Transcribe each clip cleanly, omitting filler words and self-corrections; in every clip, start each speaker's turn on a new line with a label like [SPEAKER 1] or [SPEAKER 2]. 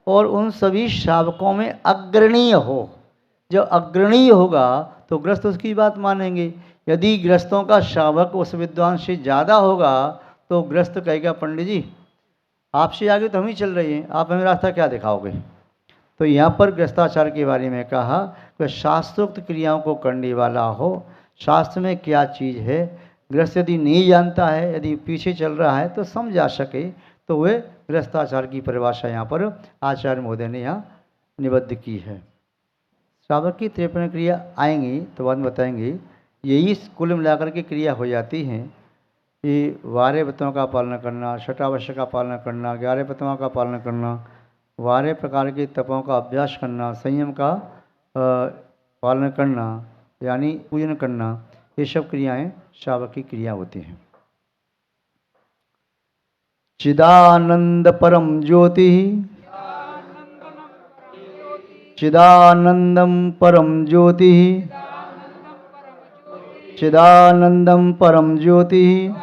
[SPEAKER 1] और उन सभी श्रावकों में अग्रणीय हो। जब अग्रणीय होगा तो गृहस्थ उसकी बात मानेंगे। यदि गृहस्थों का श्रावक उस विद्वान से ज़्यादा होगा तो गृहस्थ कहेगा पंडित जी आपसे आगे तो हम ही चल रहे हैं, आप हमें रास्ता क्या दिखाओगे। तो यहाँ पर गृहस्थाचार के बारे में कहा कि शास्त्रोक्त क्रियाओं को करने वाला हो। शास्त्र में क्या चीज़ है, गृहस्थ यदि नहीं जानता है, यदि पीछे चल रहा है तो समझा सके, तो वे गृहस्थाचार की परिभाषा यहाँ पर आचार्य महोदय ने यहाँ निबद्ध की है। श्रावक की 53 क्रिया आएंगी तो बाद में बताएंगे। यही कुल मिलाकर के क्रिया हो जाती हैं कि 12 व्रतों का पालन करना, षटावश्य का पालन करना, 11 व्रतों का पालन करना, 12 प्रकार के तपों का अभ्यास करना, संयम का पालन करना, यानी पूजन करना, ये सब क्रियाएं श्रावक की क्रिया होती हैं। चिदानंद परम ज्योति, चिदानंदम परम ज्योति, चिदानंदम परम ज्योति,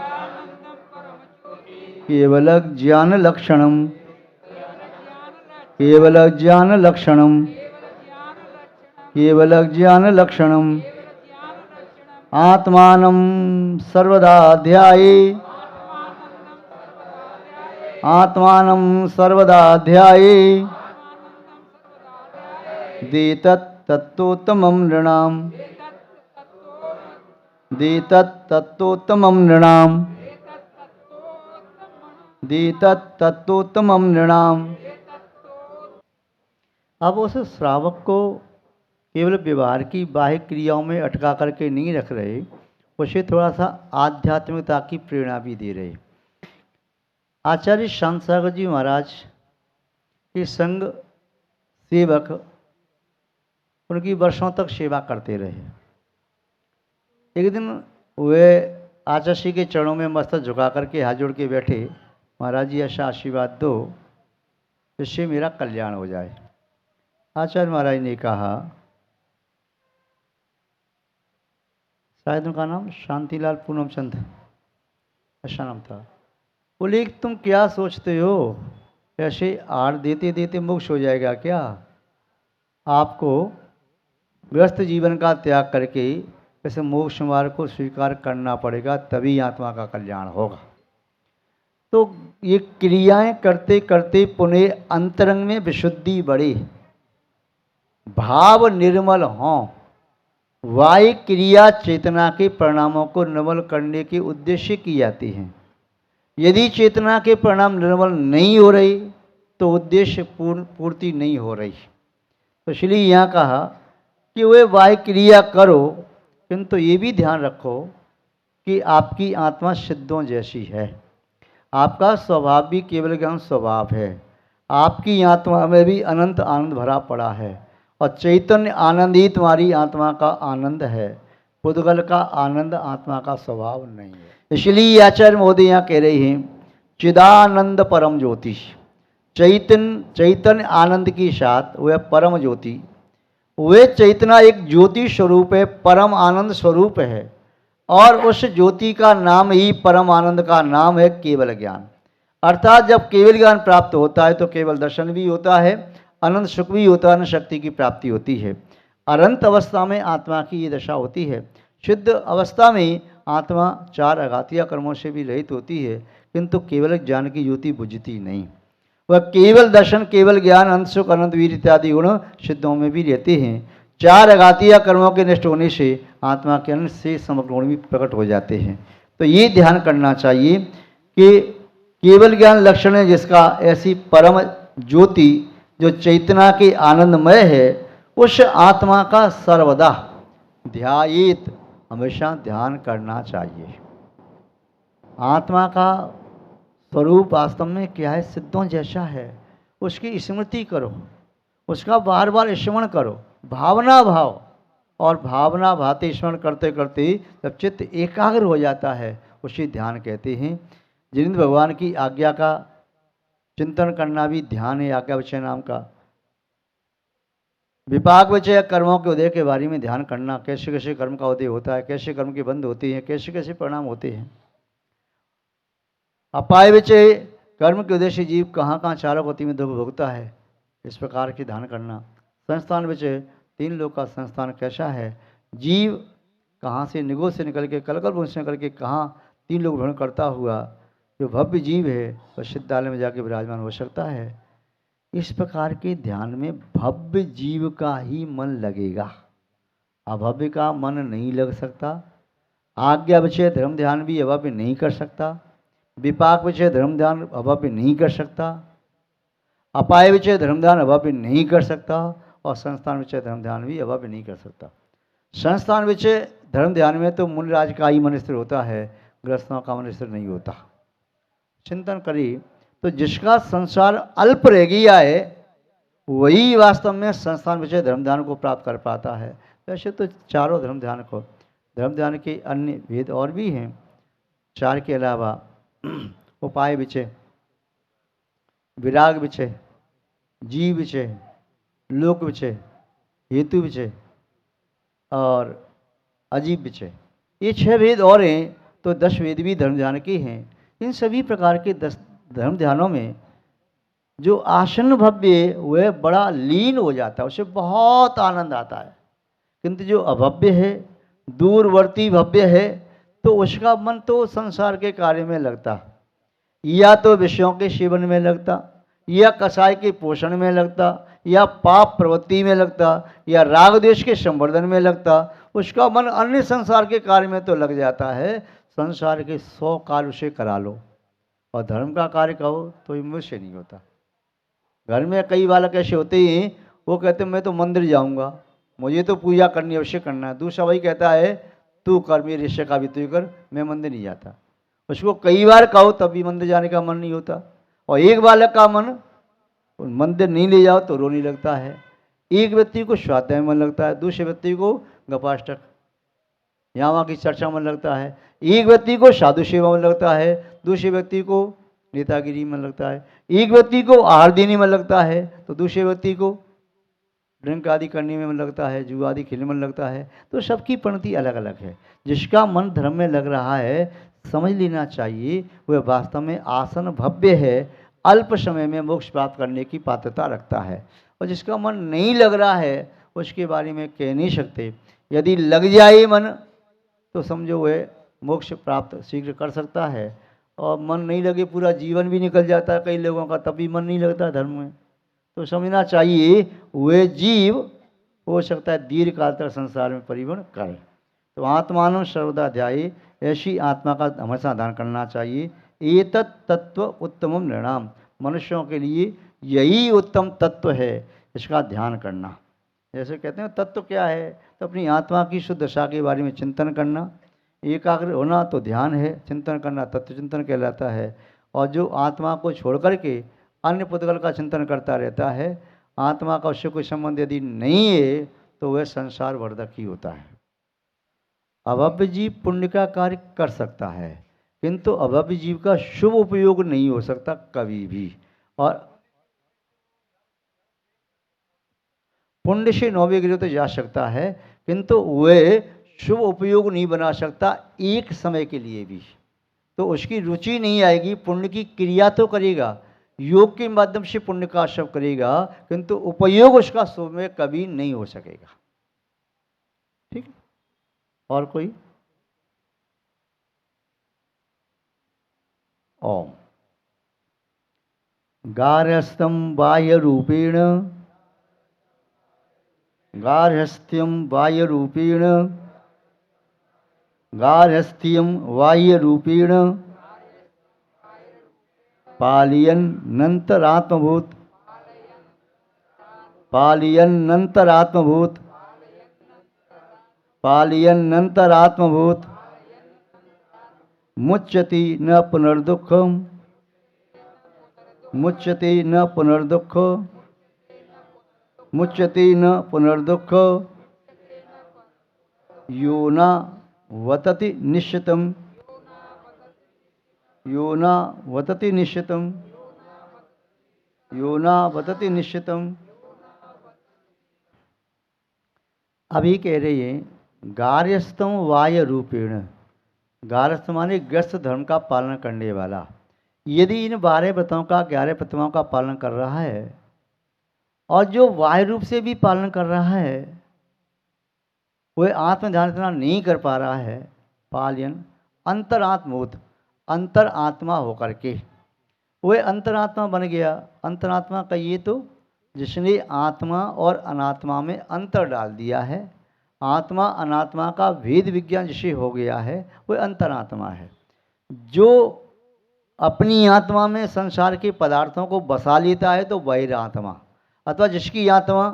[SPEAKER 1] केवल ज्ञान लक्षणम, केवल ज्ञान लक्षणम, केवल ज्ञान लक्षणम, आत्मानं सर्वदा ध्याये, आत्मानं सर्वदा ध्याये, देतत् तत्तोत्तमं नृणाम्, देतत् तत्तोत्तमं नृणाम्, देतत् तत्तोत्तमं नृणाम्। अब उस श्रावक को केवल व्यवहार की बाह्य क्रियाओं में अटका करके नहीं रख रहे, उसे थोड़ा सा आध्यात्मिकता की प्रेरणा भी दे रहे। आचार्य शांत सागर जी महाराज के संग सेवक उनकी वर्षों तक सेवा करते रहे। एक दिन वे आचार्य श्री के चरणों में मस्तक झुका करके हाथ जोड़ के बैठे, महाराज जी ऐसा आशीर्वाद दो जिससे मेरा कल्याण हो जाए। आचार्य महाराज ने कहा, शायद उनका नाम शांतिलाल पूनम चंद ऐसा नाम था, बोले तुम क्या सोचते हो, ऐसे आड़ देते देते मोक्ष हो जाएगा क्या? आपको गृहस्थ जीवन का त्याग करके ऐसे मोक्ष मार्ग को स्वीकार करना पड़ेगा, तभी आत्मा का कल्याण होगा। तो ये क्रियाएं करते करते पुनः अंतरंग में विशुद्धि बढ़े, भाव निर्मल हों। वाय क्रिया चेतना के परिणामों को निर्मल करने के उद्देश्य की जाती हैं। यदि चेतना के परिणाम निर्मल नहीं हो रही तो उद्देश्य पूर्ति नहीं हो रही। तो इसलिए यहाँ कहा कि वे वाय क्रिया करो, किंतु ये भी ध्यान रखो कि आपकी आत्मा सिद्धों जैसी है, आपका स्वभाव भी केवल ज्ञान स्वभाव है, आपकी आत्मा में भी अनंत आनंद भरा पड़ा है और चैतन्य आनंद ही तुम्हारी आत्मा का आनंद है। पुद्गल का आनंद आत्मा का स्वभाव नहीं है। इसलिए आचार्य महोदय यहाँ कह रहे हैं, चिदानंद परम ज्योति, चैतन्य आनंद के साथ वह परम ज्योति, वे चैतना एक ज्योति स्वरूप है, परम आनंद स्वरूप है, और उस ज्योति का नाम ही परम आनंद का नाम है केवल ज्ञान। अर्थात जब केवल ज्ञान प्राप्त होता है तो केवल दर्शन भी होता है, अनंत सुख भी होता है, अनंत शक्ति की प्राप्ति होती है। अनंत अवस्था में आत्मा की ये दशा होती है। शुद्ध अवस्था में आत्मा 4 अघातीय कर्मों से भी रहित होती है, किंतु केवल ज्ञान की ज्योति बुझती नहीं। वह केवल दर्शन, केवल ज्ञान, अनंत सुख, अनंत वीर इत्यादि गुण सिद्धों में भी रहते हैं। 4 अघातीय कर्मों के नष्ट होने से आत्मा के अनंत से समग्र गुण भी प्रकट हो जाते हैं। तो ये ध्यान करना चाहिए कि केवल ज्ञान लक्षण है जिसका, ऐसी परम ज्योति जो चैतना के आनंदमय है, उस आत्मा का सर्वदा ध्यायेत, हमेशा ध्यान करना चाहिए। आत्मा का स्वरूप वास्तव में क्या है? सिद्धों जैसा है। उसकी स्मृति करो, उसका बार बार स्मरण करो, भावना भाव, और भावना भाते स्मरण करते करते जब चित्त एकाग्र हो जाता है उसे ध्यान कहते हैं। जिनेंद्र भगवान की आज्ञा का चिंतन करना भी ध्यान है। आज्ञा विषय नाम का विपाक विषय कर्मों के उदय के बारे में ध्यान करना, कैसे कैसे कर्म का उदय होता है, कैसे कर्म के बंद होते हैं, कैसे कैसे परिणाम होते हैं। अपाय विषय कर्म के उदय से जीव कहाँ कहाँ चारों गति में दुख भोगता है, इस प्रकार की ध्यान करना। संस्थान विच 3 लोक का संस्थान कैसा है? जीव कहाँ से निगो से निकल के कलकल से निकल के कहाँ 3 लोग भ्रमण करता हुआ जो भव्य जीव है वह सिद्धालय में जाके विराजमान हो सकता है। इस प्रकार के ध्यान में भव्य जीव का ही मन लगेगा, अभव्य का मन नहीं लग सकता। आज्ञा विषय धर्म ध्यान भी अभव्य नहीं कर सकता, विपाक विषय धर्म ध्यान अभव्य नहीं कर सकता, अपाय विषय धर्म ध्यान अभव्य नहीं कर सकता, और संस्थान विषय धर्म ध्यान भी अभव्य नहीं कर सकता। संस्थान विषय धर्म ध्यान में तो मुनिराज का ही मन स्थिर होता है, गृहस्थों का मन स्थिर नहीं होता। चिंतन करिए तो जिसका संसार अल्प रह गया है वही वास्तव में संस्थान विषय धर्म ध्यान को प्राप्त कर पाता है। वैसे तो चारों धर्म ध्यान के अन्य भेद और भी हैं। 4 के अलावा उपाय विषय, विराग विषय, जीव विषय, लोक विषय, हेतु विषय और अजीब विषय, ये 6 भेद और हैं। तो 10 वेद भी धर्म ध्यान के हैं। इन सभी प्रकार के 10 धर्म ध्यानों में जो आसन्न भव्य वह बड़ा लीन हो जाता है, उसे बहुत आनंद आता है। किंतु जो अभव्य है, दूरवर्ती भव्य है, तो उसका मन तो संसार के कार्य में लगता, या तो विषयों के सेवन में लगता, या कसाय के पोषण में लगता, या पाप प्रवृत्ति में लगता, या राग द्वेष के संवर्धन में लगता। उसका मन अन्य संसार के कार्य में तो लग जाता है। संसार के 100 कार्य उसे करा लो और धर्म का कार्य कहो तो मुझसे नहीं होता। घर में कई बालक ऐसे होते ही वो कहते मैं तो मंदिर जाऊंगा, मुझे तो पूजा करनी अवश्य करना है। दूसरा वही कहता है तू कर, मेरे रिश्ते का भी तू कर, मैं मंदिर नहीं जाता। उसको कई बार कहो तब भी मंदिर जाने का मन नहीं होता। और एक बालक का मन मंदिर नहीं ले जाओ तो रोने लगता है। एक व्यक्ति को स्वाध्याय में मन लगता है, दूसरे व्यक्ति को गपाष्टक यहाँ वहाँ की चर्चा में लगता है। एक व्यक्ति को साधु सेवा में लगता है, दूसरे व्यक्ति को नेतागिरी में लगता है। एक व्यक्ति को आहार देने में लगता है तो दूसरे व्यक्ति को ड्रिंक आदि करने में मन लगता है, जुआ आदि खेलने में लगता है। तो सबकी पंक्ति अलग अलग है। जिसका मन धर्म में लग रहा है समझ लेना चाहिए वह वास्तव में आसन भव्य है, अल्प समय में मोक्ष प्राप्त करने की पात्रता रखता है। और जिसका मन नहीं लग रहा है उसके बारे में कह नहीं सकते। यदि लग जाए मन तो समझो वह मोक्ष प्राप्त शीघ्र कर सकता है, और मन नहीं लगे पूरा जीवन भी निकल जाता है कई लोगों का, तब भी मन नहीं लगता धर्म में। तो समझना चाहिए वे जीव हो सकता है दीर्घ काल तक संसार में परिवहन करे। तो आत्मानं सर्वदा ध्याये, ऐसी आत्मा का हमेशा ध्यान करना चाहिए। एतत् तत्व उत्तमम निर्णाम, मनुष्यों के लिए यही उत्तम तत्व है, इसका ध्यान करना। जैसे कहते हैं तत्व क्या है, तो अपनी आत्मा की शुद्ध दशा के बारे में चिंतन करना। एकाग्र होना तो ध्यान है, चिंतन करना तत्व चिंतन कहलाता है। और जो आत्मा को छोड़ करके अन्य पुद्गल का चिंतन करता रहता है, आत्मा का उससे कोई संबंध यदि नहीं है तो वह संसार वर्धक ही होता है। अभव्य जीव पुण्य का कार्य कर सकता है, किंतु अभव्य जीव का शुभ उपयोग नहीं हो सकता कभी भी। और पुण्य से 9वें गृह तो जा सकता है, किंतु वह शुभ उपयोग नहीं बना सकता एक समय के लिए भी। तो उसकी रुचि नहीं आएगी। पुण्य की क्रिया तो करेगा, योग के माध्यम से पुण्य का आश्रव करेगा, किंतु उपयोग उसका शुभ में कभी नहीं हो सकेगा। ठीक। और कोई? ओम गार्हस्थ्यम बाह्य रूपेण, गार्हस्थ्यम बाह्य रूपेण, गार्हस्थ्यम बाह्य रूपेण पालयन्नन्तरात्मभूत, पालयन्नन्तरात्मभूत, पालयन्नन्तरात्मभूत मुच्यति न पुनर्दुःखम, मुच्यति न पुनर्दुःख, मुच्यति न पुनर्दुःख यो न वतति निश्चितम, यो न वतति निश्चितम, यो न वतति निश्चितम। अभी कह रही है गार्हस्थ्यम वाय रूपेण, गार्हस्थ माने गृहस्थ धर्म का पालन करने वाला। यदि इन 12 व्रतों का 11 प्रतिमाओं का पालन कर रहा है और जो बाह्य रूप से भी पालन कर रहा है वह आत्म ध्यान इतना नहीं कर पा रहा है, पालयन अंतरात्मोत, अंतर आत्मा होकर के वह अंतरात्मा बन गया। अंतरात्मा का ये तो जिसने आत्मा और अनात्मा में अंतर डाल दिया है, आत्मा अनात्मा का भेद विज्ञान जिसे हो गया है, वह अंतरात्मा है। जो अपनी आत्मा में संसार के पदार्थों को बसा लेता है तो बहिरात्मा, अथवा जिसकी आत्मा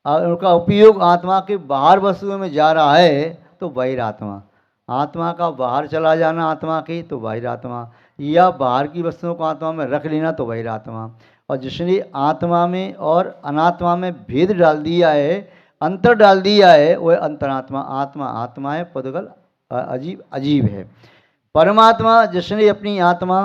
[SPEAKER 1] उनका उपयोग आत्मा के बाहर वस्तुओं में जा रहा है तो बहिरात्मा। आत्मा का बाहर चला जाना आत्मा की तो बहिरात्मा, या बाहर की वस्तुओं को आत्मा में रख लेना तो बहिरात्मा। और जिसने आत्मा में और अनात्मा में भेद डाल दिया है, अंतर डाल दिया है, वह अंतरात्मा। आत्मा आत्मा है, पदगल अजीब अजीब है। परमात्मा जिसने अपनी आत्मा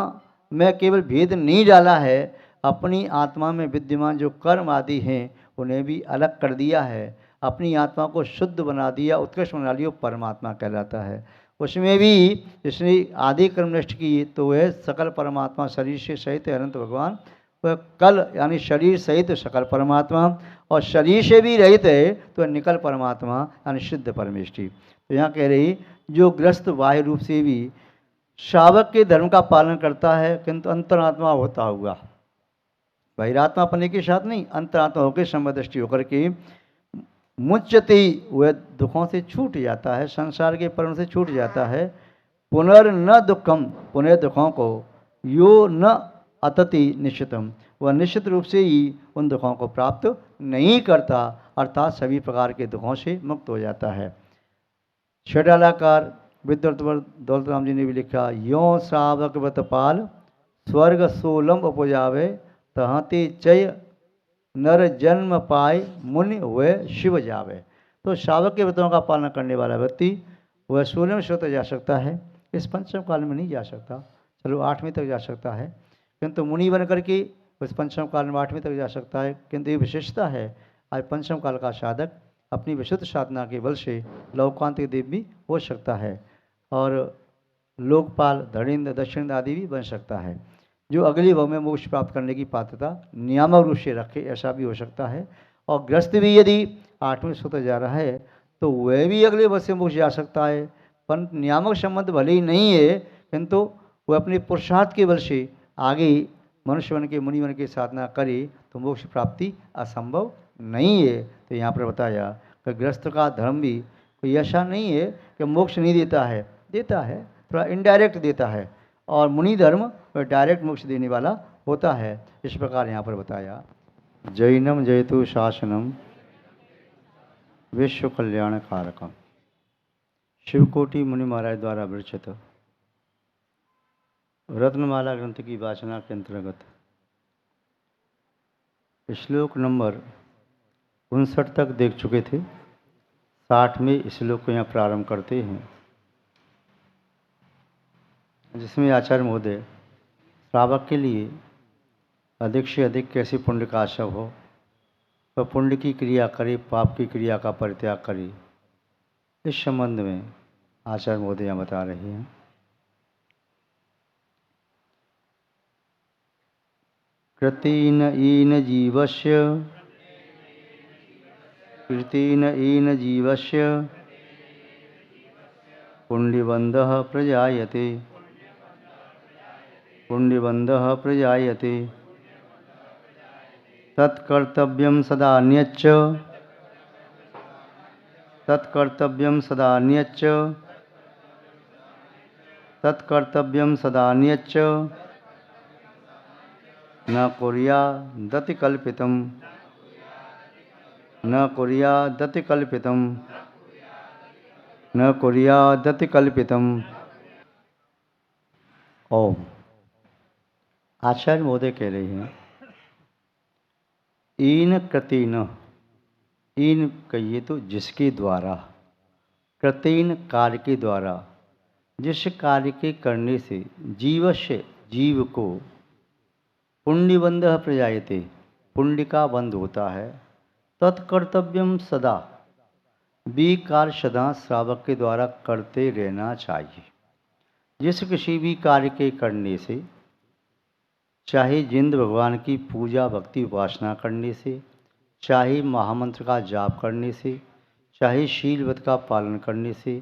[SPEAKER 1] में केवल भेद नहीं डाला है, अपनी आत्मा में विद्यमान जो कर्म आदि हैं उन्हें भी अलग कर दिया है, अपनी आत्मा को शुद्ध बना दिया, उत्कृष्ट बना लिया, परमात्मा कहलाता है। उसमें भी जिसने आदि कर्म नष्ट की तो वह सकल परमात्मा, शरीर से सहित अनंत भगवान, वह कल यानी शरीर सहित सकल परमात्मा, और शरीर से भी रहित है तो निकल परमात्मा यानी शुद्ध परमेष्टि। तो यहाँ कह रही जो ग्रस्त बाह्य रूप से भी श्रावक के धर्म का पालन करता है किंतु अंतरात्मा होता हुआ, बहिरात्मा पने के साथ नहीं, अंतरात्मा होकर समदृष्टि होकर के मुच्यते, वह दुखों से छूट जाता है, संसार के परम से छूट जाता है। पुनर्न दुखम, पुनः दुखों को यो न अतति निश्चितम, वह निश्चित रूप से ही उन दुखों को प्राप्त नहीं करता, अर्थात सभी प्रकार के दुखों से मुक्त हो जाता है। षडालाकार विद्वत दौलत राम जी ने भी लिखा, यों श्रावक व्रतपाल स्वर्ग सोलम उपजावे, तहते चय नर जन्म पाए मुनि हुए शिव जावे। तो श्रावक के व्रतों का पालन करने वाला व्यक्ति वह 16वें स्वर तक जा सकता है, इस पंचम काल में नहीं जा सकता, चलो 8वीं तक जा सकता है, किंतु मुनि बन करके उस पंचम काल में 8वीं तक जा सकता है। किंतु ये विशेषता है, आज पंचम काल का साधक अपनी विशुद्ध साधना के बल से लौकांतिक देव भी हो सकता है और लोकपाल, धड़ेन्द्र, दक्षिण आदि भी बन सकता है। जो अगले भव में मोक्ष प्राप्त करने की पात्रता नियामक रूप से रखे, ऐसा भी हो सकता है। और ग्रस्त भी यदि 8वें स्वर तक जा रहा है तो वह भी अगले वर्ष से मोक्ष जा सकता है, पर नियामक संबंध भले ही नहीं है, किंतु वह अपने पुरुषार्थ के बल से आगे मनुष्य बन के, मुनि बन के साधना करे तो मोक्ष प्राप्ति असंभव नहीं है। तो यहाँ पर बताया कि गृहस्थ का धर्म भी कोई ऐसा नहीं है कि मोक्ष नहीं देता है, देता है, थोड़ा इनडायरेक्ट देता है, और मुनि धर्म वह डायरेक्ट मोक्ष देने वाला होता है। इस प्रकार यहाँ पर बताया। जैनम जयतु शासनम विश्व कल्याण कारकम, शिवकोटि मुनि महाराज द्वारा विरचित रत्नमाला ग्रंथ की वाचना के अंतर्गत श्लोक नंबर 59 तक देख चुके थे। 60वें श्लोक को यहाँ प्रारंभ करते हैं, जिसमें आचार्य महोदय श्रावक के लिए अधिक से अधिक कैसे पुण्य का आशय हो, वह पुण्य की क्रिया करे, पाप की क्रिया का परित्याग करे, इस संबंध में आचार्य महोदय यहाँ बता रहे हैं। कृतेन येन जीवस्य, कृतेन येन जीवस्य पुण्यबन्धः प्रजायते, पुण्यबन्धः प्रजायते, तत्कर्तव्यं सदा न्यच्च, तत्कर्तव्यं सदा न्यच्च, तत्कर्तव्यं सदा न्यच्च, न कुर्यादतिकल्पितं, न कुर्यादतिकल्पितं, न कुर्यादतिकल्पितं। ओम। आचार्य महोदय कह रहे हैं, इन कृतेन, इन कहिए तो जिसके द्वारा, कृतेन कार्य के द्वारा, जिस कार्य के करने से जीवस्य जीव को पुण्यबंधः प्रजायते, पुण्य का बंध होता है, तत्कर्तव्यम सदा, भी कार्य सदा श्रावक के द्वारा करते रहना चाहिए। जिस किसी भी कार्य के करने से चाहे जिंद भगवान की पूजा भक्ति उपासना करने से, चाहे महामंत्र का जाप करने से, चाहे शील व्रत का पालन करने से,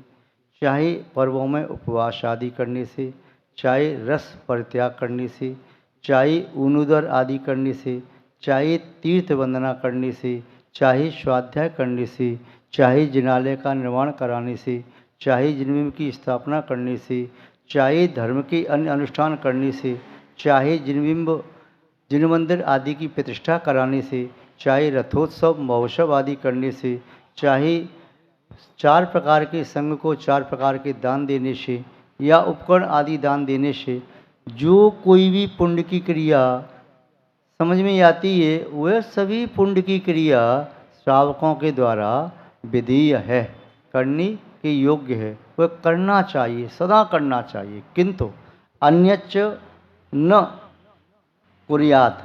[SPEAKER 1] चाहे पर्वों में उपवास आदि करने से, चाहे रस परित्याग करने से, चाहे ऊनुदर आदि करने से, चाहे तीर्थ वंदना करने से, चाहे स्वाध्याय करने से, चाहे जिनालय का निर्माण कराने से, चाहे जिनबिंब की स्थापना करने से, चाहे धर्म के अन्य अनुष्ठान करने से, चाहे जिनबिंब जिन मंदिर आदि की प्रतिष्ठा कराने से, चाहे रथोत्सव महोत्सव आदि करने से, चाहे 4 प्रकार के संघ को 4 प्रकार के दान देने से या उपकरण आदि दान देने से जो कोई भी पुण्य की क्रिया समझ में आती है, वह सभी पुण्य की क्रिया श्रावकों के द्वारा विधेय है, करने के योग्य है, वह करना चाहिए, सदा करना चाहिए। किंतु अन्यच्च न कुर्यात,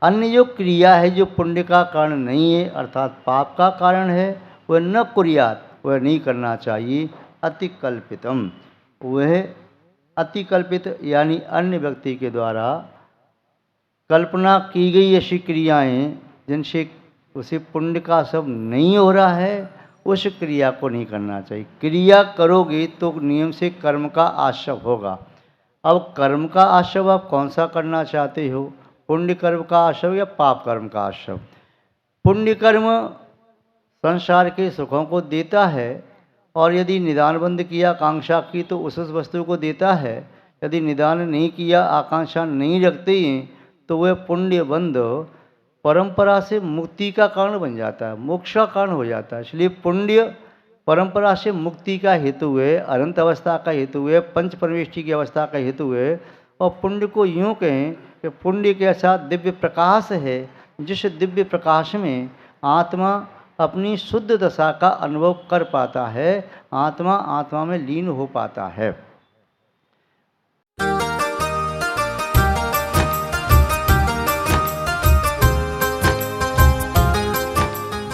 [SPEAKER 1] अन्य जो क्रिया है जो पुण्य का कारण नहीं है अर्थात पाप का कारण है, वह न कुर्यात, वह नहीं करना चाहिए। अतिकल्पितम, वह अतिकल्पित यानी अन्य व्यक्ति के द्वारा कल्पना की गई ऐसी क्रियाएं जिनसे उसे पुण्य का सब नहीं हो रहा है, उस क्रिया को नहीं करना चाहिए। क्रिया करोगे तो नियम से कर्म का आश्रय होगा। अब कर्म का आश्रय आप कौन सा करना चाहते हो, पुण्य कर्म का आश्रय या पाप कर्म का आश्रय? पुण्य कर्म संसार के सुखों को देता है और यदि निदान बंद किया आकांक्षा की तो उस वस्तु को देता है। यदि निदान नहीं किया, आकांक्षा नहीं रखते हैं, तो वह पुण्य बंध परंपरा से मुक्ति का कारण बन जाता है, मोक्ष का कारण हो जाता है। इसलिए पुण्य परंपरा से मुक्ति का हेतु है, अनंत अवस्था का हेतु है, पंच परमेष्टि की अवस्था का हेतु है। और पुण्य को यूँ कहें कि पुण्य के साथ दिव्य प्रकाश है, जिस दिव्य प्रकाश में आत्मा अपनी शुद्ध दशा का अनुभव कर पाता है, आत्मा आत्मा में लीन हो पाता है।